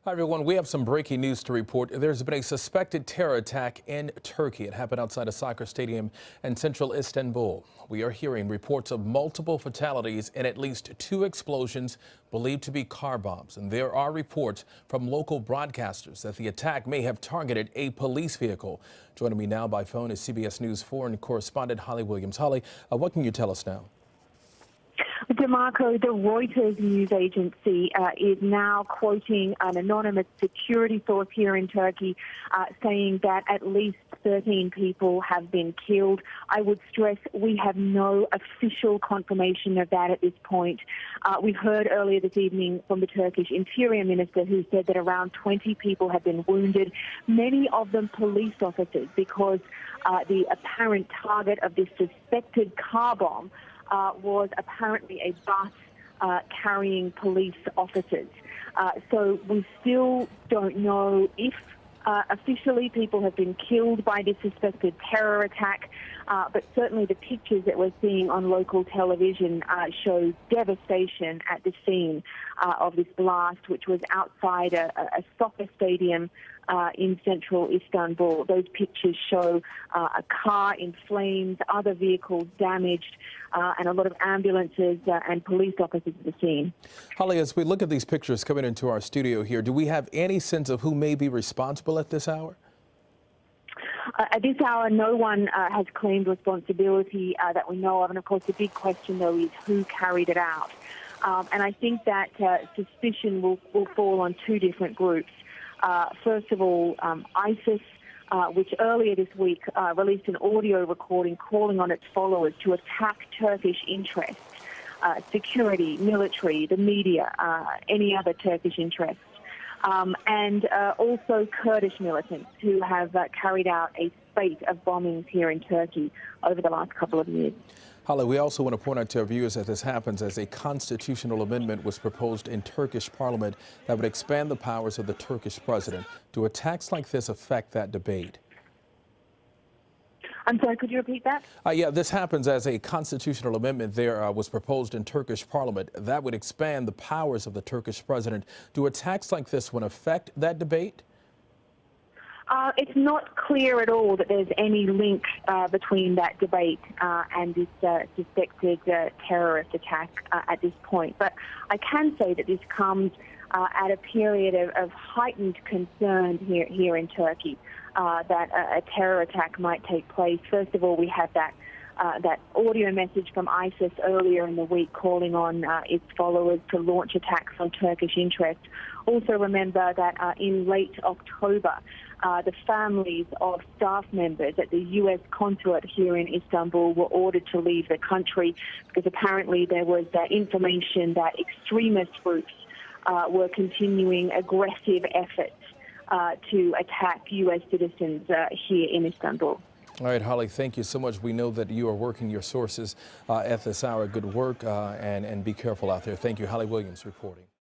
Hi, everyone. We have some breaking news to report. There's been a suspected terror attack in Turkey. It happened outside a soccer stadium in central Istanbul. We are hearing reports of multiple fatalities and at least 2 explosions believed to be car bombs. And there are reports from local broadcasters that the attack may have targeted a police vehicle. Joining me now by phone is CBS News foreign correspondent Holly Williams. Holly, what can you tell us now? DeMarco, the Reuters news agency is now quoting an anonymous security source here in Turkey saying that at least 13 people have been killed. I would stress we have no official confirmation of that at this point. We heard earlier this evening from the Turkish Interior Minister who said that around 20 people have been wounded, many of them police officers, because the apparent target of this suspected car bomb was apparently a bus carrying police officers. So we still don't know if officially people have been killed by this suspected terror attack, but certainly the pictures that we're seeing on local television show devastation at the scene of this blast, which was outside a soccer stadium in central Istanbul. Those pictures show a car in flames, other vehicles damaged, and a lot of ambulances and police officers at the scene. Holly, as we look at these pictures coming into our studio here, do we have any sense of who may be responsible at this hour? At this hour, no one has claimed responsibility that we know of. And of course, the big question, though, is who carried it out. And I think that suspicion will fall on 2 different groups. First of all, ISIS, which earlier this week released an audio recording calling on its followers to attack Turkish interests, security, military, the media, any other Turkish interests. And also Kurdish militants who have carried out a spate of bombings here in Turkey over the last couple of years. Holly, we also want to point out to our viewers that this happens as a constitutional amendment was proposed in Turkish parliament that would expand the powers of the Turkish president. Do attacks like this affect that debate? I'm sorry, could you repeat that? Yeah, this happens as a constitutional amendment there was proposed in Turkish parliament that would expand the powers of the Turkish president. Do attacks like this one affect that debate? It's not clear at all that there's any link between that debate and this suspected terrorist attack at this point. But I can say that this comes at a period of heightened concern here in Turkey, that a terror attack might take place. First of all, we had that audio message from ISIS earlier in the week calling on its followers to launch attacks on Turkish interests. Also remember that in late October, the families of staff members at the U.S. consulate here in Istanbul were ordered to leave the country because apparently there was information that extremist groups were continuing aggressive efforts to attack U.S. citizens here in Istanbul. All right, Holly, thank you so much. We know that you are working your sources at this hour. Good work and be careful out there. Thank you. Holly Williams reporting.